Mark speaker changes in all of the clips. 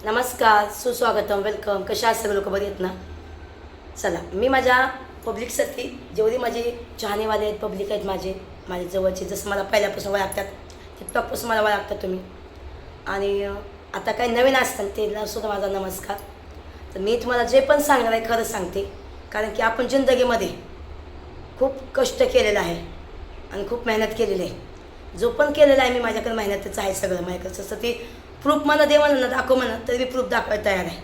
Speaker 1: नमस्कार, सुस्वागतम, वेलकम. कशा आहात सगळे लोक? बरे आहेत ना? चला, मी माझ्या पब्लिकसाठी जेवढी माझे चाहनेवाले आहेत, पब्लिक आहेत माझे जवळचे, जसं मला पहिल्यापासून ओळखतात, टिकटॉकपासून मला ओळखतात तुम्ही. आणि आता काही नवीन असतात ते सुद्धा माझा नमस्कार. तर मी तुम्हाला जे पण सांगणार आहे खरं सांगते, कारण की आपण जिंदगीमध्ये खूप कष्ट केलेलं आहे आणि खूप मेहनत केलेली आहे. जो पण केलेला आहे मी माझ्याकडे मेहनतच आहे सगळं माझ्याकडे. तसं ते प्रूफ म्हणा दे म्हणा दाखव म्हणा तरी मी प्रूफ दाखवायला तयार आहे.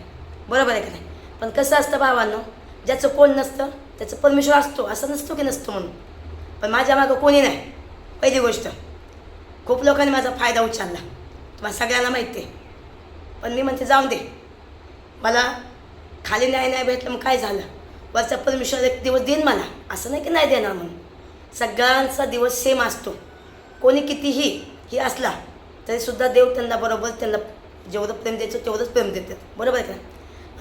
Speaker 1: बरोबर आहे का नाही? पण कसं असतं भावांनो, ज्याचं कोण नसतं त्याचं परमेश्वर असतो, असं नसतो की नसतो म्हणून. पण माझ्या मागं कोणी नाही. पहिली गोष्ट, खूप लोकांनी माझा फायदा उचलला, तुम्हाला सगळ्यांना माहिती आहे. पण मी म्हणते जाऊ दे, मला खाली न्याय नाही भेटलं मग काय झालं, वरचा परमेश्वर एक दिवस देईन मला, असं नाही की नाही देणार म्हणून. सगळ्यांचा दिवस सेम असतो. कोणी कितीही असला तरीसुद्धा देव त्यांना बरोबर, त्यांना जेवढं प्रेम द्यायचं तेवढंच प्रेम देतात. बरोबर आहे का?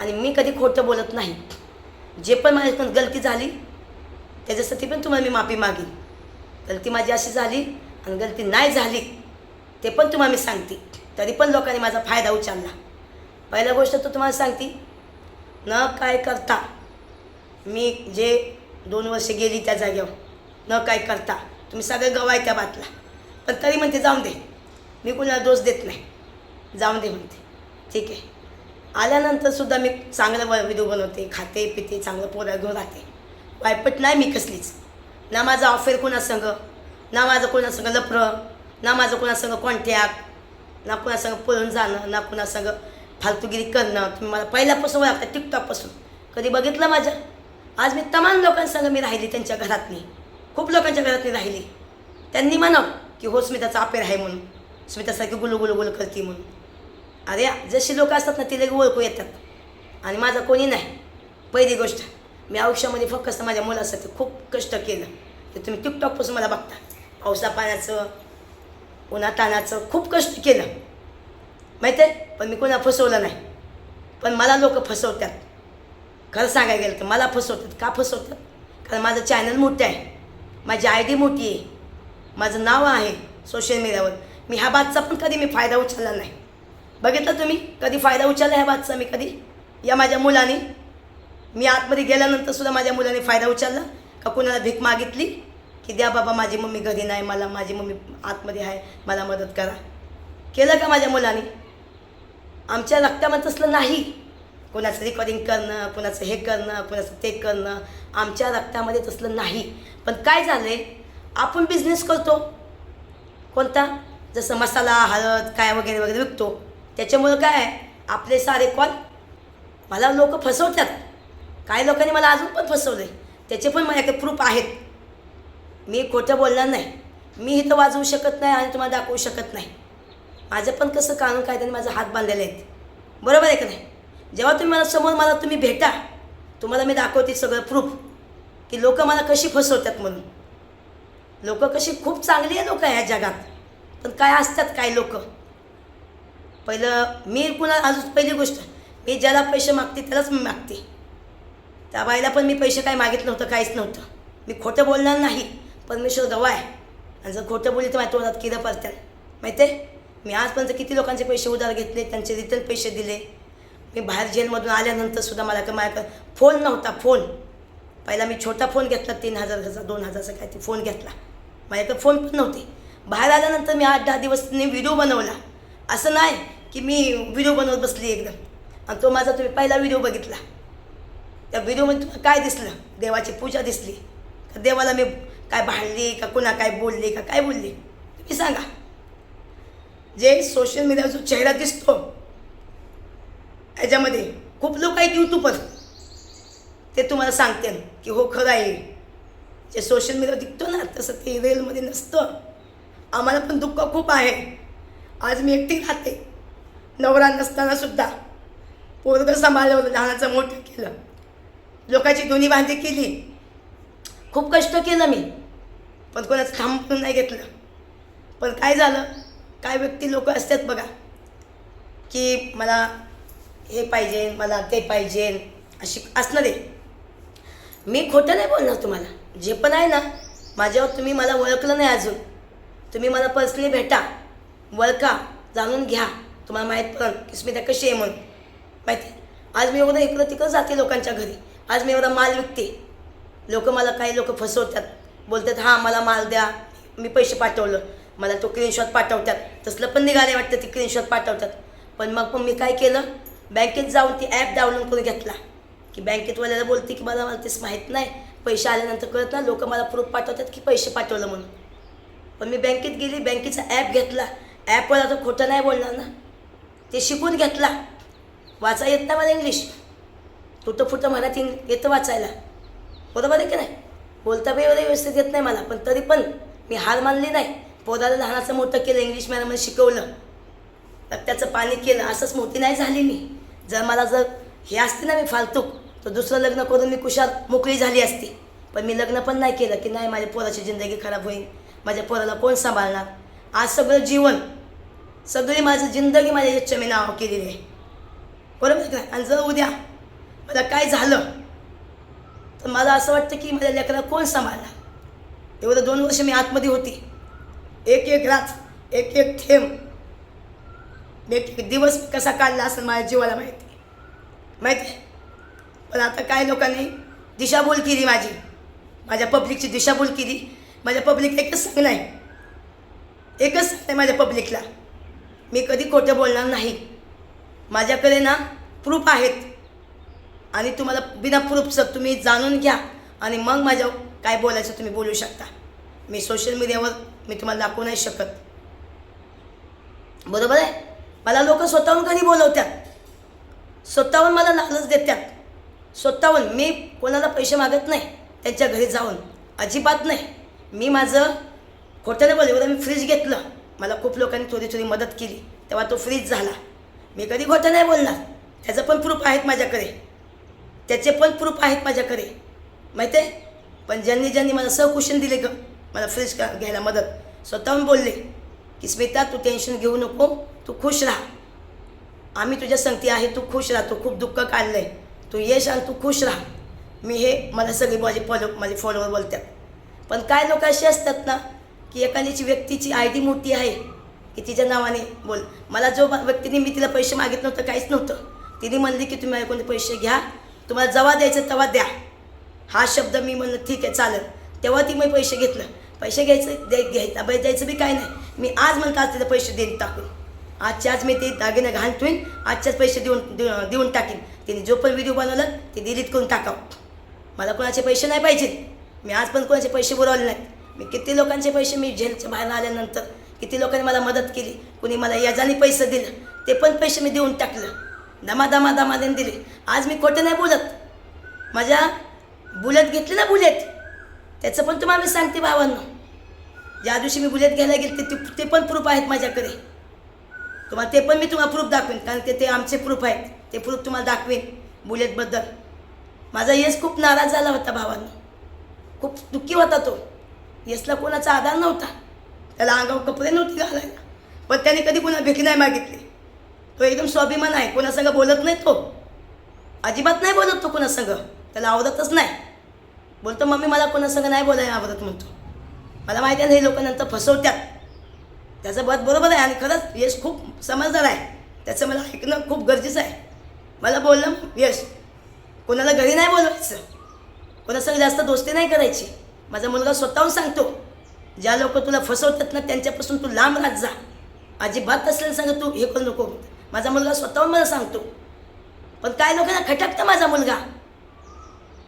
Speaker 1: आणि मी कधी खोटं बोलत नाही. जे पण माझ्याकडून गलती झाली त्याच्यासाठी पण तुम्हाला मी माफी मागेन. गलती माझी अशी झाली आणि गलती नाही झाली ते पण तुम्हाला मी सांगते. तरी पण लोकांनी माझा फायदा उचलला. पहिल्या गोष्ट तर तुम्हाला सांगते, न काय करता मी जे 2 वर्ष गेली त्या जागेवर, न काय करता तुम्ही सगळे गवाय त्या बातला. पण तरी म्हणते जाऊन दे, मी कुणाला दोष देत नाही, जाऊन दे म्हणते. ठीक आहे. आल्यानंतरसुद्धा मी चांगलं व्हिडिओ बनवते, खाते पिते, चांगलं पोरा घेऊन राहते. वायपट नाही मी कसलीच. ना माझा अफेअर कोणासंग, ना माझं कोणासंग लफरं, ना माझं कोणासंग कॉन्टॅक्ट, ना कोणासंग पळून जाणं, ना कोणासंग फालतूगिरी करणं. तुम्ही मला पहिल्यापासून ओळखता, टिकटॉकपासून कधी बघितलं माझं? आज मी तमाम लोकांसंग मी राहिली, त्यांच्या घरातनी खूप लोकांच्या घरातनी राहिली. त्यांनी म्हणावं की हो स्मिताचा अफेअर आहे म्हणून, स्मितासारखी गुलू करते म्हणून. अरे जशी लोक असतात ना ती लगे ओळखू येतात. आणि माझा कोणी नाही. पहिली गोष्ट, मी आयुष्यामध्ये फक्त माझ्या मुलासाठी खूप कष्ट केलं. ते तुम्ही टिकटॉकपासून मला बघता. पावसा पाण्याचं, उन्हातानाचं खूप कष्ट केलं, माहीत आहे. पण मी कोणा फसवलं नाही. पण मला लोक फसवतात. खरं सांगायला गेलं तर मला फसवतात. का फसवतात? कारण माझं चॅनल मोठं आहे, माझी ID मोठी आहे, माझं नाव आहे सोशल मीडियावर. मी ह्या बातचा पण कधी मी फायदा उचलला नाही. बघितलं तुम्ही कधी फायदा उचलला ह्या बातचा? मी कधी या माझ्या मुलाने, मी आतमध्ये गेल्यानंतरसुद्धा माझ्या मुलाने फायदा उचलला का? कुणाला भीक मागितली की द्या बाबा माझी मम्मी घरी नाही, मला माझी मम्मी आतमध्ये आहे, मला मदत करा? केलं का माझ्या मुलाने? आमच्या रक्तामध्ये तसलं नाही. कोणाचं रेकॉर्डिंग करणं, कोणाचं हे करणं, कोणाचं ते करणं, आमच्या रक्तामध्ये तसलं नाही. पण काय झालं आहे, आपण बिझनेस करतो कोणता, जसं मसाला, हळद काय वगैरे वगैरे विकतो. त्याच्यामुळं काय आहे, आपले सारे कॉल मला लोक फसवतात. काही लोकांनी मला अजून पण फसवलं आहे. त्याचे पण माझ्याकडे प्रूफ आहेत. मी खोटं बोलणार नाही. मी इथं वाजवू शकत नाही आणि तुम्हाला दाखवू शकत नाही. माझं पण कसं कानून कायद्याने माझा हात बांधलेले आहेत. बरोबर आहे का नाही? जेव्हा तुम्ही मला समोर तुम्ही भेटा, तुम्हाला मी दाखवते सगळं प्रूफ की लोक मला कशी फसवतात म्हणून. लोक कशी खूप चांगली लोक आहे ह्या जगात, पण काय असतात काही लोक. पहिलं मी अजून पहिली गोष्ट, मी ज्याला पैसे मागते त्यालाच मी मागते. त्या बाईला पण मी पैसे काय मागितलं नव्हतं, काहीच नव्हतं. मी खोटं बोलणार नाही. परमेश्वर गवाह आहे. आणि जर खोटं बोलली तर माझ्या तोंडात किडं पडतात, माहिती आहे. मी आजपर्यंत किती लोकांचे पैसे उधार घेतले, त्यांचे रिटर्न पैसे दिले. मी बाहेर जेलमधून आल्यानंतरसुद्धा माझ्याकडे फोन नव्हता. फोन पहिला मी छोटा फोन घेतला, 3000चा 2000चा काय ते फोन घेतला. माझ्याकडे फोन पण नव्हते. बाहेर आल्यानंतर मी 8-10 दिवस व्हिडिओ बनवला. असं नाही की मी व्हिडिओ बनवत बसली एकदम. आणि तो माझा तुम्ही पहिला व्हिडिओ बघितला, त्या व्हिडिओमध्ये तुम्हाला काय दिसलं? देवाची पूजा दिसली का? देवाला मी काय भांडली का? कुणा काय बोलली का? काय बोलली तुम्ही सांगा? जे सोशल मीडियावर जो चेहरा दिसतो ह्याच्यामध्ये खूप लोक आहेत यूट्यूबर, ते तुम्हाला सांगते की हो खरं आहे. जे सोशल मीडियावर दिसतो ना तसं ते रिअलमध्ये नसतं. आम्हाला पण दुःख खूप आहे. आज मी एकटी राहते. नवरा नसतानासुद्धा पोरगं सांभाळलं, लहानाचं मोठं केलं, लोकांची दोन्ही बांधी केली, खूप कष्ट केलं मी. पण कोणाचं थांबून नाही घेतलं. पण काय झालं, काय व्यक्ती लोक असतात बघा की मला हे पाहिजे, मला ते पाहिजे, अशी असणार आहे. मी खोटं नाही बोलणार तुम्हाला. जे पण आहे ना माझ्यावर, तुम्ही मला ओळखलं नाही अजून, तुम्ही मला पर्सनली भेटा, ओळखा, जाणून घ्या. तुम्हाला माहीत पडेल की स्मिता कशी आहे म्हणून. माहिती आज मी एवढं इकडं तिकडं जाते लोकांच्या घरी, आज मी एवढा माल विकते. काही लोक फसवतात, बोलतात हां मला माल द्या, मी पैसे पाठवलं, मला तो स्क्रीनशॉट पाठवतात. तसलं पण निघाले वाटतं, ती स्क्रीनशॉट पाठवतात. पण मी काय केलं, बँकेत जाऊन ती ॲप डाउनलोड करून घेतला की बँकेतवाल्याला बोलते की मला तेच माहीत नाही, पैसे आल्यानंतर कळत ना, लोक मला प्रूफ पाठवतात की पैसे पाठवलं म्हणून. पण मी बँकेत गेली, बँकेचा ॲप घेतला, ॲपवर आता खोटं नाही बोलणार ना, ते शिकून घेतला. वाचा येत नाही मला इंग्लिश, तुटं फुटं मराठी येतं वाचायला, बरोबर आहे की नाही. बोलता बी एवढं व्यवस्थित येत नाही मला, पण तरी पण मी हार मानली नाही. पोराला लहानाचं मोठं केलं, इंग्लिश मॅडमने शिकवलं, रक्ताचं पाणी केलं, असंच मोठी नाही झाली मी. जर हे असते ना मी फालतूक, तर दुसरं लग्न करून मी कुशाल मोकळी झाली असती. पण मी लग्न पण नाही केलं की नाही माझ्या पोराची जिंदगी खराब होईल, माझ्या पोराला कोण सांभाळणार. आज सगळं जीवन, सगळी माझी जिंदगी माझ्या इच्छा मी नाव केलेली आहे, बरोबर आहे का. आणि जर उद्या मला काय झालं तर मला असं वाटतं की माझ्या लेकराला कोण सांभाळणार. एवढं 2 वर्ष मी आतमध्ये होती, एक रात, एक थेंब, एक दिवस कसा काढला असेल माझ्या जीवाला माहिती आहे. पण आता काय लोकांनी दिशाभूल केली, माझ्या पब्लिकची दिशाभूल केली. माझ्या पब्लिक एकच सांगते माझ्या पब्लिकला, मी कधी खोटं बोलणार नाही. माझ्याकडे ना प्रूफ आहेत आणि तुम्हाला बिना प्रूफचं तुम्ही जाणून घ्या आणि मग माझ्या काय बोलायचं तुम्ही बोलू शकता. मी सोशल मीडियावर मी तुम्हाला दाखवू नाही शकत, बरोबर आहे. मला लोक स्वतःहून घरी बोलवतात, स्वतःहून मला लालच देतात, स्वतःहून. मी कोणाला पैसे मागत नाही त्यांच्या घरी जाऊन, अजिबात नाही. मी माझं खोटं नाही बोलले. मी फ्रीज घेतलं, मला खूप लोकांनी थोडी मदत केली, तेव्हा तो फ्रीज झाला. मी कधी खोटं नाही बोलणार, त्याचं पण प्रूफ आहेत माझ्याकडे, माहिती आहे. पण ज्यांनी मला सहकुशन दिले मला फ्रीज घ्यायला मदत, स्वतःहून बोलले की स्मिता तू टेन्शन घेऊ नको, तू खुश राहा, आम्ही तुझ्या संगती आहे, तू खुश राहा, तू खूप दुःख काढलं आहे, तू यश आणि तू खुश राहा. मला सगळे माझे फॉलोवर बोलतात. पण काय लोक असे असतात ना की एखाद्याची व्यक्तीची ID मोठी आहे की तिच्या नावाने बोल. मला जो व्यक्तीने मी तिला पैसे मागितलं नव्हतं, काहीच नव्हतं, तिने म्हणली की तुम्ही कोणते पैसे घ्या, तुम्हाला जेव्हा द्यायचं तेव्हा द्या. हा शब्द मी म्हणलं ठीक आहे चालेल. तेव्हा ती मी पैसे घेतलं. पैसे द्यायचं बी काय नाही. मी आज म्हणतो आज तिला पैसे देऊन टाकून, आज मी ते दागिने घाण ठेवीन, आजच्याच पैसे देऊन टाकीन. तिने जो पण व्हिडिओ बनवला ते डिलीट करून टाकावं. मला कोणाचे पैसे नाही पाहिजेत. मी आज पण कोणाचे पैसे बुडवले नाहीत. मी किती लोकांचे पैसे, मी जेलच्या बाहेर आल्यानंतर किती लोकांनी मला मदत केली, कुणी मला याजाने पैसे दिलं, ते पण पैसे मी देऊन टाकलं, दमादमाने दिले. आज मी खोटं नाही बोलत. माझ्या बुलेट घेतली ना, बुलेट, त्याचं पण तुम्हाला मी सांगते भावांनो. ज्या दिवशी मी बुलेट घ्यायला गेले ते पण प्रूफ आहेत माझ्याकडे. ते पण मी तुम्हाला प्रूफ दाखवेन, कारण ते आमचे प्रूफ आहेत. ते प्रूफ तुम्हाला दाखवेन बुलेटबद्दल. माझा यश खूप नाराज झाला होता भावांनो, खूप दुःखी होता तो. यशला कोणाचा आधार नव्हता, त्याला अंगावर कपडे नव्हते घालायला, पण त्याने कधी कोणा भीक नाही मागितली. तो एकदम स्वाभिमान आहे, कोणासंग बोलत नाही, तो अजिबात नाही बोलत. तो कोणासंग त्याला आवडतच नाही. बोलतो मम्मी मला कोणासंग नाही बोलायला आवडत म्हणतो. मला माहिती आहे हे लोक नंतर फसवतात, त्याचं बरोबर आहे. आणि खरंच यश खूप समजदार आहे, त्याचं मला ऐकणं खूप गरजेचं आहे. मला बोललं यश, कोणाला घरी नाही बोलवायचं, कोणासंग जास्त दोस्ती नाही करायची. माझा मुलगा स्वतःहून सांगतो, ज्या लोक तुला फसवतात ना त्यांच्यापासून तू लांब राहत जा, अजिबात असलेलं सांग तू हे करू नको. माझा मुलगा स्वतःहून मला सांगतो. पण काय लोकांना खटकतं माझा मुलगा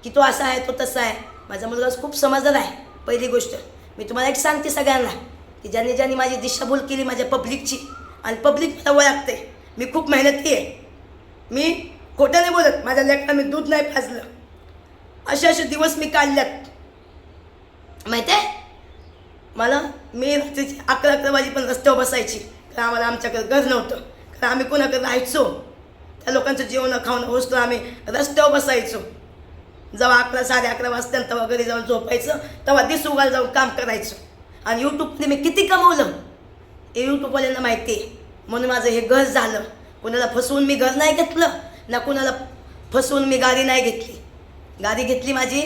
Speaker 1: की तो असा आहे, तो तसा आहे. माझा मुलगा खूप समजदार आहे. पहिली गोष्ट मी तुम्हाला एक सांगते सगळ्यांना की ज्यांनी माझी दिशाभूल केली माझ्या पब्लिकची, आणि पब्लिक मला ओळखते, मी खूप मेहनती आहे, मी खोटं नाही बोलत. माझ्या लेकराला मी दूध नाही पाजलं, असे दिवस मी काढल्यात माहिती आहे. मी रात्रीची 11 वाजेपर्यंत रस्त्यावर बसायची, कारण आम्हाला आमच्याकडे घर नव्हतं, कारण आम्ही कोणाकडे राहायचो. त्या लोकांचं जेवण खावणं होतं, आम्ही रस्त्यावर बसायचो. जेव्हा 11-11:30 वाजता तेव्हा घरी जाऊन झोपायचं, तेव्हा दिसूगाल जाऊन काम करायचं. आणि यूट्यूबने मी किती कमवलं हे यूट्यूबवाल्यांना माहिती आहे. म्हणून माझं हे घर झालं. कोणाला फसवून मी घर नाही घेतलं ना, कोणाला फसवून मी गाडी नाही घेतली. गाडी घेतली माझी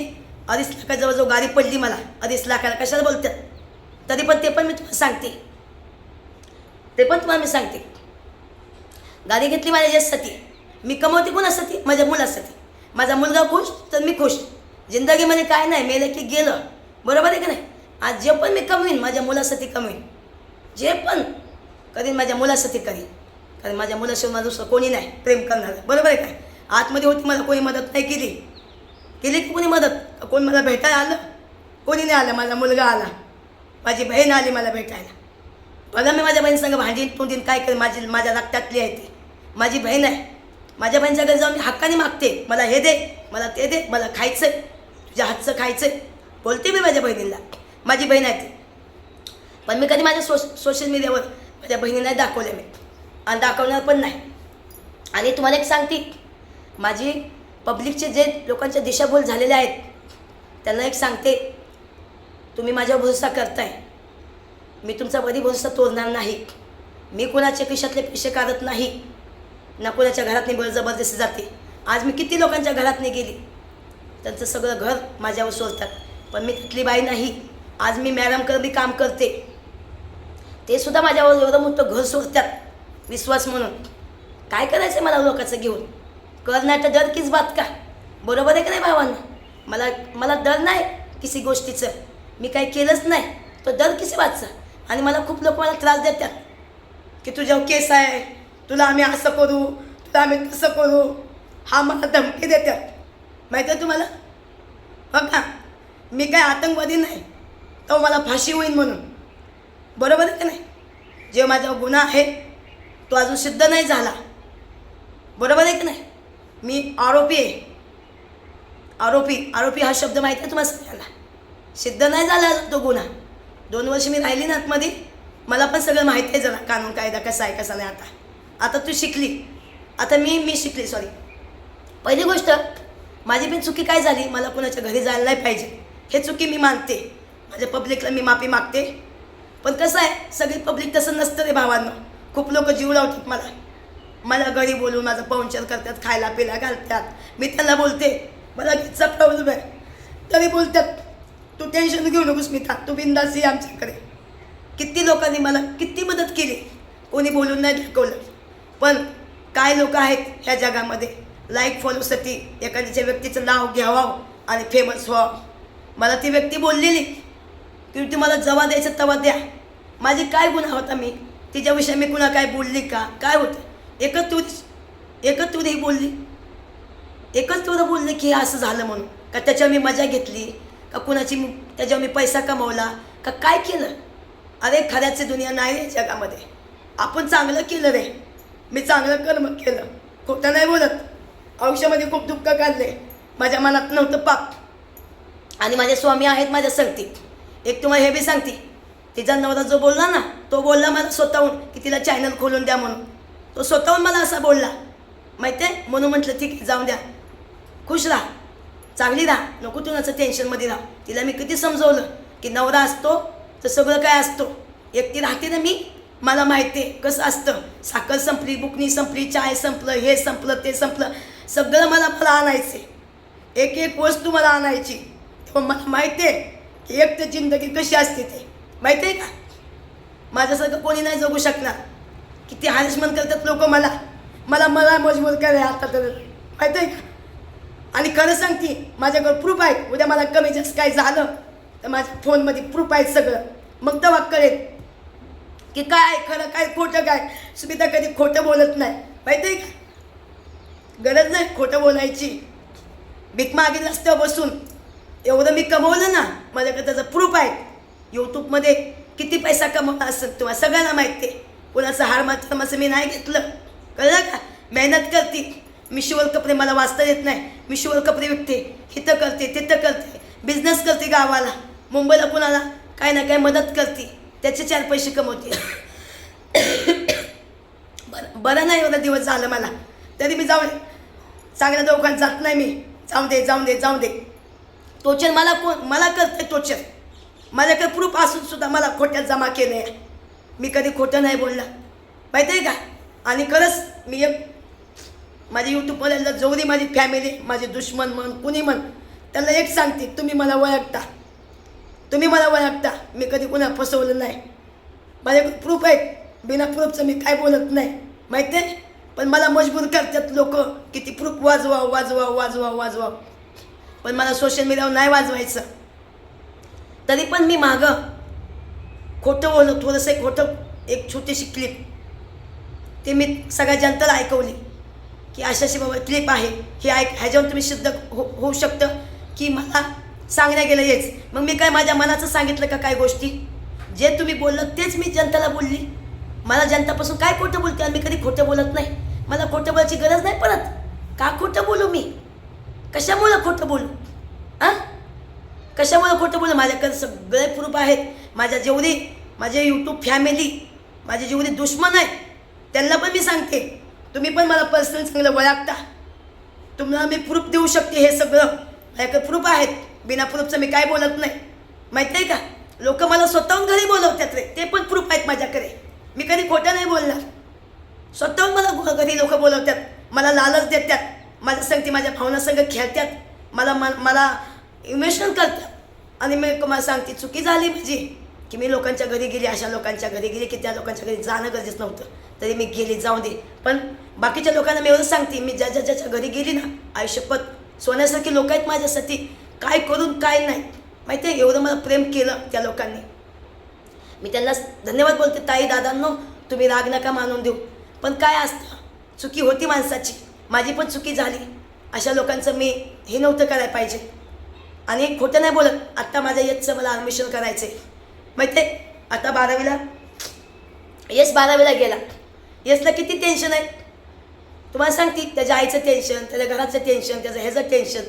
Speaker 1: 2.5 लाखाजवळ गाडी पडली मला. 2.5 लाखाला कशाला बोलतात, तरी पण ते पण मी तुम्हाला सांगते, गाडी घेतली माझ्या याच्यासाठी, मी कमवते कोणासाठी? माझ्या मुलासाठी. माझा मुलगा खुश तर मी खुश. जिंदगीमध्ये काय नाही, मेलं की गेलं, बरोबर आहे का नाही? आज जे पण मी कमवीन माझ्या मुलासाठी कमवीन, जे पण करीन माझ्या मुलासाठी करीन, कारण माझ्या मुलाशिवाय मला दुसरं कोणी नाही प्रेम करणारं, बरोबर आहे काय? आतमध्ये होती मला कोणी मदत नाही केली की कोणी मदत? कोणी मला भेटायला आलं? कोणी नाही आलं. माझा मुलगा आला, माझी बहीण आली मला भेटायला. पहिला मी माझ्या बहीण संग भांडीन तोंडीन काय करेन, माझ्या रक्तातली आहे ती माझी बहीण आहे. माझ्या बहिणीच्या घरी जाऊन मी हक्काने मागते, मला हे दे, मला ते दे, मला खायचं आहे, तुझ्या हातचं खायचं आहे, बोलते मी माझ्या बहिणीला. माझी बहीण आहे ती. पण मी कधी माझ्या सोशल मीडियावर माझ्या बहिणीला दाखवले मी, आणि दाखवणार पण नाही. आणि तुम्हाला एक सांगते, माझी पब्लिकचे जे लोकांच्या दिशाभूल झालेले आहेत त्यांना एक सांगते, तुम्ही माझ्यावर भरोसा करताय, मी तुमचा कधी भरोसा तोडणार नाही. मी कोणाच्या खिशातले पैसे काढत नाही, ना कोणाच्या घरात नाही बळजबरदस्ती जाते. आज मी किती लोकांच्या घरात नाही गेली, त्यांचं सगळं घर माझ्यावर सोडतात, पण मी तिथली बाई नाही. आज मी मॅडमकडे बी काम करते, ते सुद्धा माझ्यावर एवढं मोठं घर सोडतात विश्वास म्हणून. काय करायचं मला लोकांचं घेऊन? करणार तर डर किस बात का, बरोबर आहे का नाही भावांना? मला डर नाही किसी गोष्टीचं, मी काही केलंच नाही तर डर किसी बातचा. आणि मला खूप लोक मला त्रास देतात की तुझ्यावर केस आहे, तुला आम्ही असं करू, तुला आम्ही तसं करू. हा मला धमकी देतात, माहिती आहे तुम्हाला? हो का? मी काय आतंकवादी नाही, तो मला फाशी होईल म्हणून, बरोबर आहे का नाही? जे माझा गुन्हा आहे तो अजून सिद्ध नाही झाला, बरोबर आहे की नाही? मी आरोपी आहे. आरोपी हा शब्द माहिती आहे तुम्हाला सगळ्यांना? सिद्ध नाही झाला तो गुन्हा. 2 वर्ष मी राहिली ना आतमध्ये, मला पण सगळं माहिती आहे जरा कानून कायदा कसा आहे कसा नाही. आता तू शिकली, आता मी शिकली. सॉरी, पहिली गोष्ट माझी पण चुकी काय झाली, मला कोणाच्या घरी जायला नाही पाहिजे, हे चुकी मी मानते. माझ्या पब्लिकला मी माफी मागते. पण कसं आहे, सगळी पब्लिक तसं नसतं रे भावांनो. खूप लोक जीव लावतात मला घरी बोलून माझं पाहुणचार करतात, खायला पिला घालतात. मी त्यांना बोलते मला घरचा प्रॉब्लेम आहे, तरी बोलतात तू टेन्शन घेऊ नकोस मित्रा, तू बिंदास ये आमच्याकडे. किती लोकांनी मला किती मदत केली, कोणी बोलून नाही दाखवलं. पण काय लोक आहेत ह्या जगामध्ये लाईक फॉलोसाठी एखाद्याच्या व्यक्तीचं नाव घ्यावं आणि फेमस व्हावं. मला ती व्यक्ती बोललेली की तुम्हाला जेव्हा द्यायचं तेव्हा द्या. माझी काय गुन्हा होता, मी तिच्याविषयी मी कुणा काय बोलली का? काय होतं? एकच तू ही बोलली, एकच तुला बोलले की असं झालं म्हणून का? त्याच्यावर मी मजा घेतली का? कुणाची त्याच्यावर मी पैसा कमवला का? काय केलं? अरे खऱ्याची दुनिया नाही रे जगामध्ये. आपण चांगलं केलं रे, मी चांगलं कर्म केलं, खोटं नाही बोलत. आयुष्यामध्ये खूप दुःख काढले, माझ्या मनात नव्हतं पाप. आणि माझे स्वामी आहेत माझ्या संगती. एक तुम्हाला हे बी सांगते, तिचा नवरा जो बोलला ना, तो बोलला मला स्वतःहून की तिला चॅनल खोलून द्या म्हणून. तो स्वतःहून मला असा बोलला, माहिती आहे? म्हणून म्हटलं ठीक आहे, जाऊन द्या, खुश राहा, चांगली राहा, नको तुझं टेन्शनमध्ये राहा. तिला मी किती समजवलं की नवरा असतो तर सगळं काय असतो. एकटी राहते ना मी, मला माहिती आहे कसं असतं. साखर संपली, बुकणी संपली, चाय संपलं, हे संपलं, ते संपलं, सगळं मला आणायचे. एक वस्तू मला आणायची. तेव्हा मला माहिती आहे की एकटं जिंदगी कशी असते ते, माहिती आहे का? माझ्यासारखं कोणी नाही जगू शकणार. किती हॅरेसमेंट करतात लोक मला मजबूर करे आता तर, माहिती आहे का? आणि खरं सांगते, माझ्याकडे प्रूफ आहे. उद्या मला कमी जास्त काय झालं तर माझ्या फोनमध्ये प्रूफ आहे सगळं. मग तेव्हा कळेल की काय खरं काय खोटं काय. सुमिता कधी खोटं बोलत नाही, माहिती आहे का? गरज नाही खोटं बोलायची. भीक मागेल रस्त्यावर बसून एवढं मी कमवलं ना, माझ्याकडे त्याचं प्रूफ आहे. यूट्यूबमध्ये किती पैसा कमवला असेल तुम्हाला सगळ्यांना माहिती आहे. कोणाचं हार मात्र असं मी नाही घेतलं, कळलं का? मेहनत करते मी. शिवल कपडे मला वाचता येत नाही, मी शिवल कपडे विकते, इथं करते तिथं करते, बिझनेस करते गावाला, मुंबईला कुणाला काय ना काय मदत करते, त्याचे 4 पैसे कमवते. बरं नाही एवढा दिवस झालं मला, तरी मी जाऊन चांगल्या दवाखान्यात जात नाही मी. जाऊ दे. टोचर मला करते टोचर. माझ्याकडे प्रूफ असून सुद्धा मला खोट्यात जमा केलं आहे. मी कधी खोटं नाही बोलला, माहिती आहे का? आणि खरंच मी एक माझी यूट्यूबवाल्यांना जेवढी माझी फॅमिली, माझे दुश्मन म्हण कुणी म्हण, त्यांना एक सांगते, तुम्ही मला ओळखता. मी कधी कुणाला फसवलं नाही. माझ्याकडे प्रूफ आहे, बिना प्रूफचं मी काय बोलत नाही, माहिती आहे? पण मला मजबूर करतात लोक की ती प्रूफ वाजवा वाजवा वाजवा वाजवा. पण मला सोशल मीडियावर नाही वाजवायचं. तरी पण मी मागं खोटं बोललो, थोडंसं एक खोटं, एक छोटीशी क्लिप ते मी सगळ्या जनतेला ऐकवली की अशाशी बाबा क्लिप आहे, हे ह्याच्यावर तुम्ही सिद्ध होऊ शकतं की मला सांगण्या गेलं हेच. मग मी काय माझ्या मनाचं सांगितलं का काय गोष्टी? जे तुम्ही बोललं तेच मी जनतेला बोलली. मला जनतापासून काय खोटं बोलते? आणि मी कधी खोटं बोलत नाही. मला खोटं बोलायची गरज नाही पडत. का खोटं बोलू मी? कशामुळं खोटं बोलू? कशामुळं खोटं बोलू? माझ्याकडे सगळे प्रूफ आहेत. माझे यूट्यूब फॅमिली, माझे जेवढे दुश्मन आहेत त्यांना पण मी सांगते, तुम्ही पण मला पर्सनल चांगलं ओळखता, तुम्हाला मी प्रूफ देऊ शकते. हे सगळं माझ्याकडे प्रूफ आहेत. बिना प्रूफचं मी काय बोलत नाही, माहिती आहे का? लोक मला स्वतःहून घरी बोलवतात रे, ते पण प्रूफ आहेत माझ्याकडे. मी कधी खोटं नाही बोलणार. स्वतःहून मला घरी लोक बोलवतात, मला लालच देतात, माझ्या संगती माझ्या भावनासंग खेळतात, मला इमोशनल करतात. आणि मी मला सांगते चुकी झाली माझी की मी लोकांच्या घरी गेली, अशा लोकांच्या घरी गेली की त्या लोकांच्या घरी जाणं गरजेचं नव्हतं, तरी मी गेली, जाऊ दे. पण बाकीच्या लोकांना मी एवढंच सांगते, मी ज्याच्या घरी गेली ना, आयुष्यपत सोन्यासारखी लोक आहेत माझ्यासाठी, काय करून काय नाही, माहिती आहे. एवढं मला प्रेम केलं त्या लोकांनी. मी त्यांना धन्यवाद बोलते. ताई दादांनो, तुम्ही राग नका मानून देऊ. पण काय असतं, चुकी होती माणसाची, माझी पण चुकी झाली. अशा लोकांचं मी हे नव्हतं करायला पाहिजे. आणि खोटं नाही बोलत. आत्ता माझ्या यशचं मला ॲडमिशन करायचं आहे, माहिती आहे. आता 12वीला यश 12वीला गेला. यशला किती टेन्शन आहे तुम्हाला सांगते. त्याच्या आईचं टेन्शन, त्याच्या घराचं टेन्शन, त्याचं ह्याचं टेन्शन.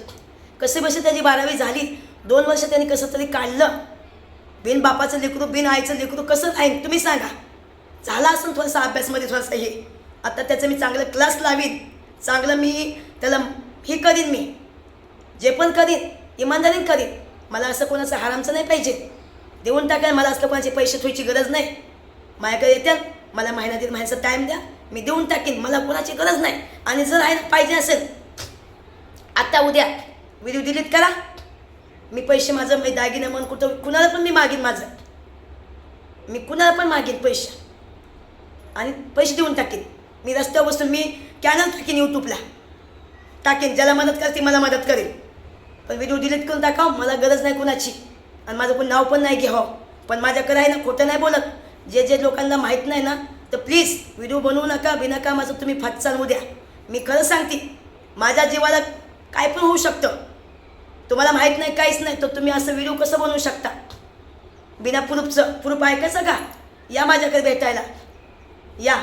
Speaker 1: कसे बसे त्याची 12वी झाली. 2 वर्ष त्यांनी कसं तरी काढलं. बिन बापाचं लेकरू, बिन आईचं लेकरू कसं राहीन तुम्ही सांगा. झाला असून थोडासा अभ्यासमध्ये थोडासा हे. आता त्याचं मी चांगलं क्लास लावीन, चांगलं मी त्याला हे करीन. मी जे पण करीन इमानदारीने करीन. मला असं कोणाचं हरामचं नाही पाहिजे. देऊन टाकायला मला असलं कोणाचे पैसे ठेवायची गरज नाही. माझ्याकडे येत्याल, मला महिना दीड महिन्याचा टाईम द्या, मी देऊन टाकीन. मला कोणाची गरज नाही. आणि जर आहे पाहिजे असेल आता उद्या व्हिडिओ डिलीट करा. मी पैसे माझं मी दागिनं म्हणून कुणाला पण मी मागीन. मी कुणाला पण मागीन पैसे आणि पैसे देऊन टाकीन. मी रस्त्यावर बसून मी चॅनल टाकीन, यूट्यूबला टाकीन. ज्याला मदत करते मला मदत करेल. पण व्हिडिओ डिलीट करून टाकाव, मला गरज नाही कुणाची. आणि माझं कोण नाव पण नाही घ्यावं. पण माझ्याकडे आहे ना, खोटं नाही बोलत. जे लोकांना माहीत नाही ना, तर प्लीज व्हिडिओ बनवू नका. बिनाकामाचं तुम्ही फाटचाल द्या. मी खरं सांगते, माझ्या जीवाला काय पण होऊ शकतं. तुम्हाला माहीत नाही, काहीच नाही, तर तुम्ही असं व्हिडिओ कसं बनवू शकता बिना प्रूफचं? प्रूफ आहे कसं का? या माझ्याकडे भेटायला या,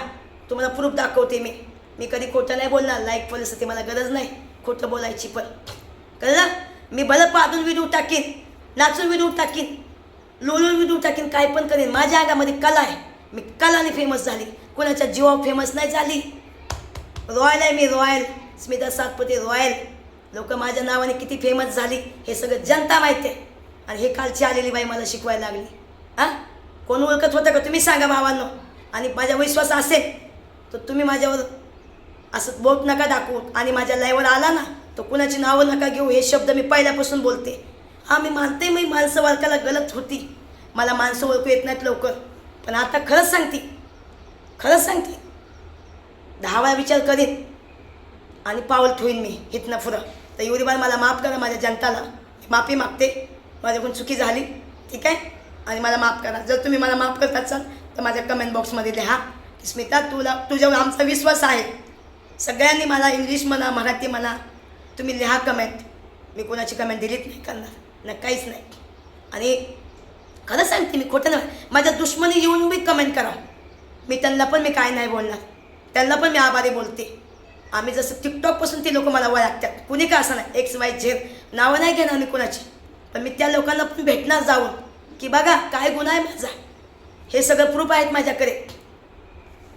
Speaker 1: तुम्हाला प्रूफ दाखवते मी. मी कधी खोटं नाही बोलणार. लाईक परिस्थिती मला गरज नाही खोटं बोलायची. पण कळलं, मी भलं पाहून व्हिडिओ टाकीन, नाचून व्हिडिओ टाकीन, लोळून व्हिडिओ टाकीन, काय पण करेन. माझ्या अंगामध्ये कला आहे. मी कलाने फेमस झाली, कोणाच्या जीवावर फेमस नाही झाली. रॉयल आहे मी, रॉयल. स्मिता सातपुते रॉयल. लोक माझ्या नावाने किती फेमस झाली हे सगळं जनता माहिती आहे. आणि हे कालची आलेली बाई मला शिकवायला लागली. कोण ओळखत होतं का तुम्ही सांगा भावांनो. आणि माझा विश्वास असेल तर तुम्ही माझ्यावर असं बोट नका दाखवू. आणि माझ्या लाईव्हवर आला ना, तर कुणाची नावं नका घेऊ. हे शब्द मी पहिल्यापासून बोलते. मी मानते, मी माणसं ओळखायला गलत होती. मला माणसं ओळखू येत नाहीत लवकर. पण आता खरंच सांगते 10 वेळा विचार करीन आणि पाऊल ठेवीन मी इथनं पुढं. तर एवढी बार मला माफ करा. माझ्या जनताला माफी मागते. माझ्याकडून चुकी झाली, ठीक आहे. आणि मला माफ करा. जर तुम्ही मला माफ करत असाल तर माझ्या कमेंट बॉक्समध्ये लिहा की स्मिता, तुझ्यावर आमचा विश्वास आहे. सगळ्यांनी मला इंग्लिश म्हणा, मराठी म्हणा, तुम्ही लिहा कमेंट. मी कोणाची कमेंट डिलीट नाही करणार ना, काहीच नाही. आणि खरं सांगते, मी खोटं नाही. माझ्या दुश्मनी येऊन मी कमेंट करा, मी त्यांना पण मी काय नाही बोलणार. त्यांना पण मी आभारी बोलते. आम्ही जसं टिकटॉकपासून ते लोक मला ओळखतात. कुणी का असं नाही, XYZ नावं नाही घेणार मी कोणाची. पण मी त्या लोकांना पण भेटणार जाऊन की बघा काय गुन्हा आहे माझा. हे सगळं प्रूफ आहेत माझ्याकडे.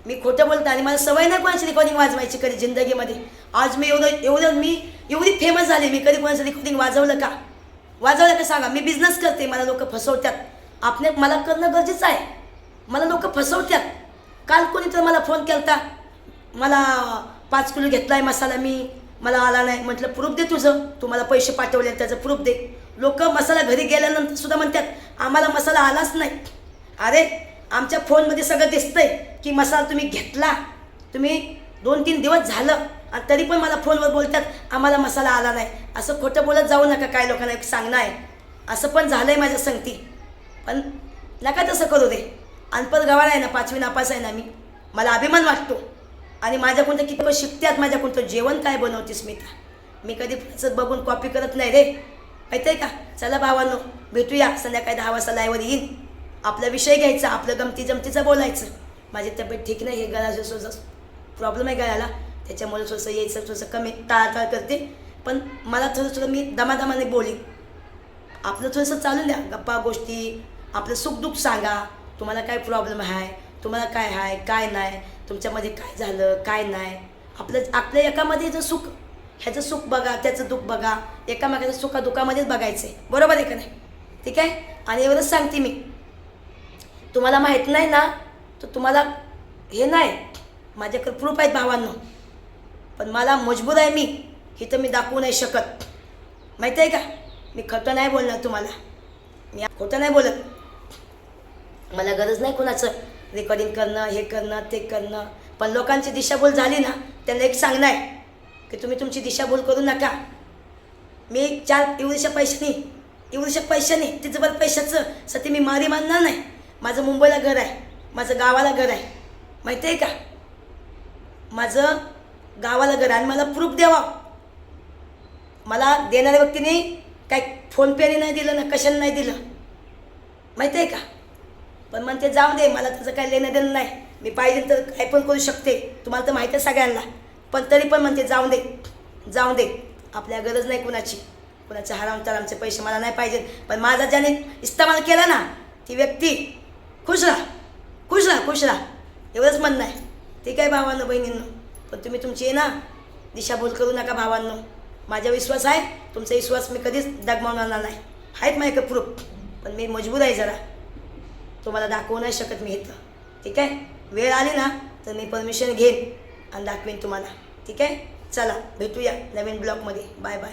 Speaker 1: मी खोटं बोलतो आणि मला सवय नाही कोणाची रेकॉर्डिंग वाजवायची कधी जिंदगीमध्ये. आज मी एवढी फेमस झाली. मी कधी कोणाचं रेकॉर्डिंग वाजवलं का सांगा. मी बिझनेस करते, मला लोक फसवतात. मला करणं गरजेचं आहे. मला लोक फसवतात. काल कोणी तर मला फोन केला, मला 5 किलो घेतला आहे मसाला, मला आला नाही. म्हटलं प्रूफ दे तुझं, तू मला पैसे पाठवले त्याचं प्रूफ दे. लोक मसाला घरी गेल्यानंतर सुद्धा म्हणतात आम्हाला मसाला आलाच नाही. अरे आमच्या फोनमध्ये सगळं दिसतंय की मसाला तुम्ही घेतला, तुम्ही 2-3 दिवस झालं आणि तरी पण मला फोनवर बोलतात आम्हाला मसाला आला नाही. असं खोटं बोलत जाऊ नका. काय लोकांना एक सांगणं आहे, असं पण झालं आहे माझ्या संगती. पण नका तसं करू दे. अनपद गवार आहे ना, 5वी नापास आहे ना मी. मला अभिमान वाटतो आणि माझ्याकडून तर किती शिकतात. माझ्याकडून तर जेवण काय बनवते स्मिता. मी कधी पुढचं बघून कॉपी करत नाही रे, माहिती आहे का. चला भावांनो, भेटूया संध्याकाळी 10 वाजता लाईव्हवर येईन. आपला विषय घ्यायचा, आपलं गमती जमतीचं बोलायचं. माझी तब्येत ठीक नाही, हे गळा थोडंसं प्रॉब्लेम आहे गळ्याला, त्याच्यामुळे थोडंसं यायचं थोडंसं कमी टाळाटाळ करते. पण मला थोडं मी दमादमाने बोलीन. आपलं थोडंसं चालून द्या गप्पा गोष्टी. आपलं सुखदुःख सांगा. तुम्हाला काय प्रॉब्लेम आहे, तुम्हाला काय आहे काय नाही, तुमच्यामध्ये काय झालं काय नाही. आपल्या एकामध्ये जर सुख, ह्याचं सुख बघा त्याचं दुःख बघा. एकामेकाच्या सुखादुःखामध्येच बघायचं आहे. बरोबर आहे का नाही. ठीक आहे. आणि एवढंच सांगते मी, तुम्हाला माहीत नाही ना तर तुम्हाला हे नाही, माझ्याकडे प्रूफ आहेत भावांनो. पण मला मजबूर आहे मी, हे तर मी दाखवू नाही शकत. माहिती आहे का. मी खोटं नाही बोलणार तुम्हाला, मी खोटं नाही बोलत. मला गरज नाही कोणाचं रेकॉर्डिंग करणं, हे करणं ते करणं. पण लोकांची दिशाभूल झाली ना, त्यांना एक सांगणं आहे की तुम्ही तुमची दिशाभूल करू नका. मी एवढ्याशा पैशाने तिचं बरं पैशाचं साठी मी मारी मानणार नाही. माझं मुंबईला घर आहे, माझं गावाला घर आहे, माहिती आहे का. माझं गावाला घर आहे आणि मला प्रूफ द्यावा. मला देणाऱ्या व्यक्तीने काय फोनपेने नाही दिलं ना, कशाने नाही दिलं, माहिती आहे का. पण म्हणते जाऊ दे, मला त्याचं काय लेणं देणं नाही. मी पाहिजे तर काय पण करू शकते, तुम्हाला तर माहीत आहे सगळ्यांना. पण तरी पण म्हणते जाऊ दे. आपल्या गरज नाही कुणाचे हरामचे पैसे मला नाही पाहिजे. पण माझा ज्याने इस्तेमाल केला ना, ती व्यक्ती खुश राहा. एवढंच म्हणणं आहे. ठीक आहे भावांनो बहिणींनो. पण तुम्ही तुमची आहे ना दिशाभूल करू नका भावांनो. माझा विश्वास आहे, तुमचा विश्वास मी कधीच डगमवणार नाही. आहेत माझ्याकडे प्रूफ, पण मी मजबूर आहे जरा. तुम्हाला दाखवू नाही शकत मी इथं. ठीक आहे. वेळ आली ना तर मी परमिशन घेईन आणि दाखवेन तुम्हाला. ठीक आहे. चला भेटूया नवीन ब्लॉगमध्ये. Bye bye.